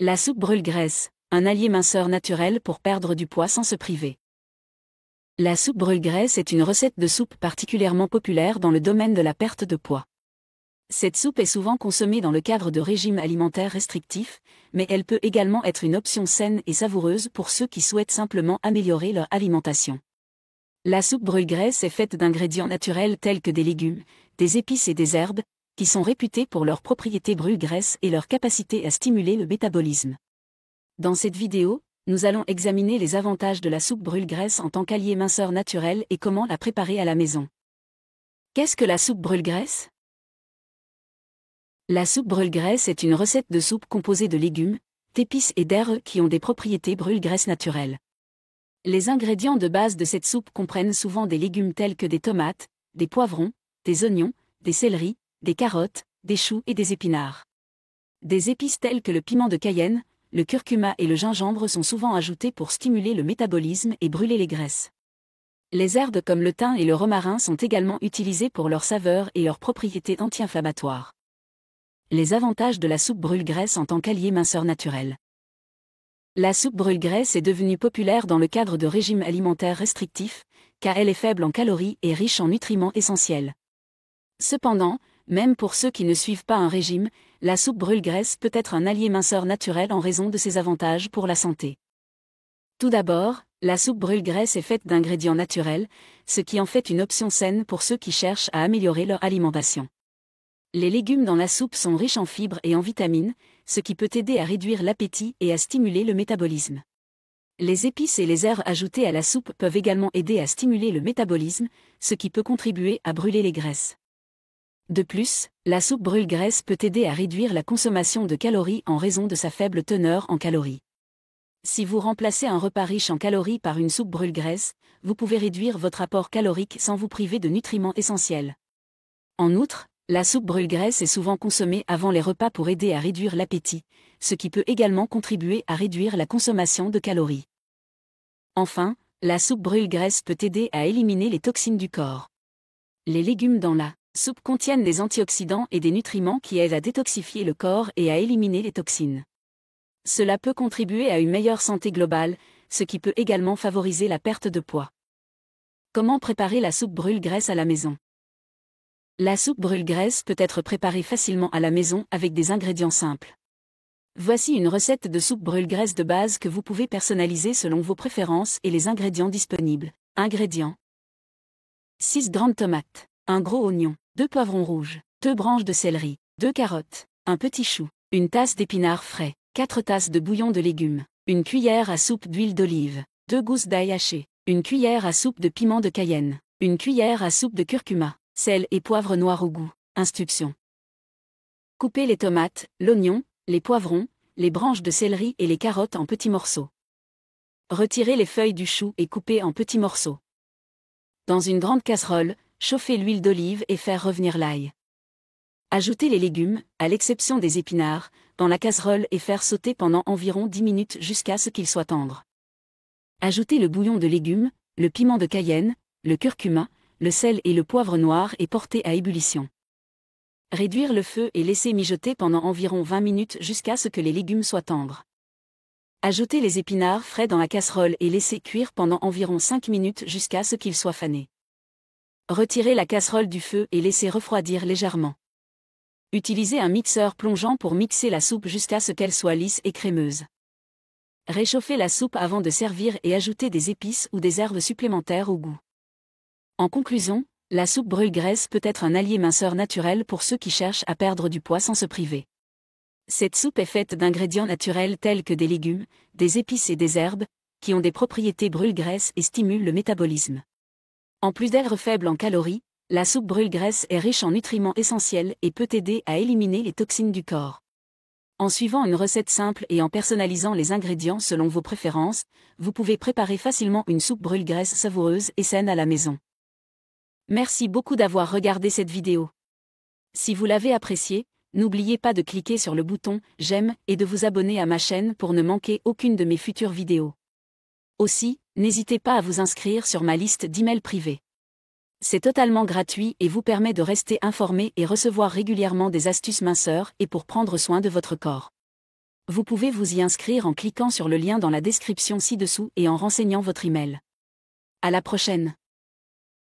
La soupe brûle-graisse, un allié minceur naturel pour perdre du poids sans se priver. La soupe brûle-graisse est une recette de soupe particulièrement populaire dans le domaine de la perte de poids. Cette soupe est souvent consommée dans le cadre de régimes alimentaires restrictifs, mais elle peut également être une option saine et savoureuse pour ceux qui souhaitent simplement améliorer leur alimentation. La soupe brûle-graisse est faite d'ingrédients naturels tels que des légumes, des épices et des herbes, qui sont réputés pour leurs propriétés brûle-graisse et leur capacité à stimuler le métabolisme. Dans cette vidéo, nous allons examiner les avantages de la soupe brûle-graisse en tant qu'allié minceur naturel et comment la préparer à la maison. Qu'est-ce que la soupe brûle-graisse ? La soupe brûle-graisse est une recette de soupe composée de légumes, d'épices et d'herbes qui ont des propriétés brûle-graisse naturelles. Les ingrédients de base de cette soupe comprennent souvent des légumes tels que des tomates, des poivrons, des oignons, des céleris, des carottes, des choux et des épinards. Des épices telles que le piment de Cayenne, le curcuma et le gingembre sont souvent ajoutés pour stimuler le métabolisme et brûler les graisses. Les herbes comme le thym et le romarin sont également utilisées pour leur saveur et leurs propriétés anti-inflammatoires. Les avantages de la soupe brûle-graisse en tant qu'allié minceur naturel. La soupe brûle-graisse est devenue populaire dans le cadre de régimes alimentaires restrictifs, car elle est faible en calories et riche en nutriments essentiels. Cependant, même pour ceux qui ne suivent pas un régime, la soupe brûle-graisse peut être un allié minceur naturel en raison de ses avantages pour la santé. Tout d'abord, la soupe brûle-graisse est faite d'ingrédients naturels, ce qui en fait une option saine pour ceux qui cherchent à améliorer leur alimentation. Les légumes dans la soupe sont riches en fibres et en vitamines, ce qui peut aider à réduire l'appétit et à stimuler le métabolisme. Les épices et les herbes ajoutées à la soupe peuvent également aider à stimuler le métabolisme, ce qui peut contribuer à brûler les graisses. De plus, la soupe brûle-graisse peut aider à réduire la consommation de calories en raison de sa faible teneur en calories. Si vous remplacez un repas riche en calories par une soupe brûle-graisse, vous pouvez réduire votre apport calorique sans vous priver de nutriments essentiels. En outre, la soupe brûle-graisse est souvent consommée avant les repas pour aider à réduire l'appétit, ce qui peut également contribuer à réduire la consommation de calories. Enfin, la soupe brûle-graisse peut aider à éliminer les toxines du corps. Les légumes dans la soupe contiennent des antioxydants et des nutriments qui aident à détoxifier le corps et à éliminer les toxines. Cela peut contribuer à une meilleure santé globale, ce qui peut également favoriser la perte de poids. Comment préparer la soupe brûle-graisse à la maison ? La soupe brûle-graisse peut être préparée facilement à la maison avec des ingrédients simples. Voici une recette de soupe brûle-graisse de base que vous pouvez personnaliser selon vos préférences et les ingrédients disponibles. Ingrédients: 6 grandes tomates, un gros oignon, 2 poivrons rouges, 2 branches de céleri, 2 carottes, un petit chou, une tasse d'épinards frais, 4 tasses de bouillon de légumes, une cuillère à soupe d'huile d'olive, 2 gousses d'ail haché, une cuillère à soupe de piment de Cayenne, une cuillère à soupe de curcuma, sel et poivre noir au goût. Instructions. Coupez les tomates, l'oignon, les poivrons, les branches de céleri et les carottes en petits morceaux. Retirez les feuilles du chou et coupez en petits morceaux. Dans une grande casserole, chauffez l'huile d'olive et faire revenir l'ail. Ajoutez les légumes, à l'exception des épinards, dans la casserole et faire sauter pendant environ 10 minutes jusqu'à ce qu'ils soient tendres. Ajoutez le bouillon de légumes, le piment de Cayenne, le curcuma, le sel et le poivre noir et porter à ébullition. Réduire le feu et laisser mijoter pendant environ 20 minutes jusqu'à ce que les légumes soient tendres. Ajoutez les épinards frais dans la casserole et laissez cuire pendant environ 5 minutes jusqu'à ce qu'ils soient fanés. Retirez la casserole du feu et laissez refroidir légèrement. Utilisez un mixeur plongeant pour mixer la soupe jusqu'à ce qu'elle soit lisse et crémeuse. Réchauffez la soupe avant de servir et ajoutez des épices ou des herbes supplémentaires au goût. En conclusion, la soupe brûle-graisse peut être un allié minceur naturel pour ceux qui cherchent à perdre du poids sans se priver. Cette soupe est faite d'ingrédients naturels tels que des légumes, des épices et des herbes, qui ont des propriétés brûle-graisse et stimulent le métabolisme. En plus d'être faible en calories, la soupe brûle-graisse est riche en nutriments essentiels et peut aider à éliminer les toxines du corps. En suivant une recette simple et en personnalisant les ingrédients selon vos préférences, vous pouvez préparer facilement une soupe brûle-graisse savoureuse et saine à la maison. Merci beaucoup d'avoir regardé cette vidéo. Si vous l'avez appréciée, n'oubliez pas de cliquer sur le bouton « J'aime » et de vous abonner à ma chaîne pour ne manquer aucune de mes futures vidéos. Aussi, n'hésitez pas à vous inscrire sur ma liste d'emails privés. C'est totalement gratuit et vous permet de rester informé et recevoir régulièrement des astuces minceurs et pour prendre soin de votre corps. Vous pouvez vous y inscrire en cliquant sur le lien dans la description ci-dessous et en renseignant votre email. À la prochaine.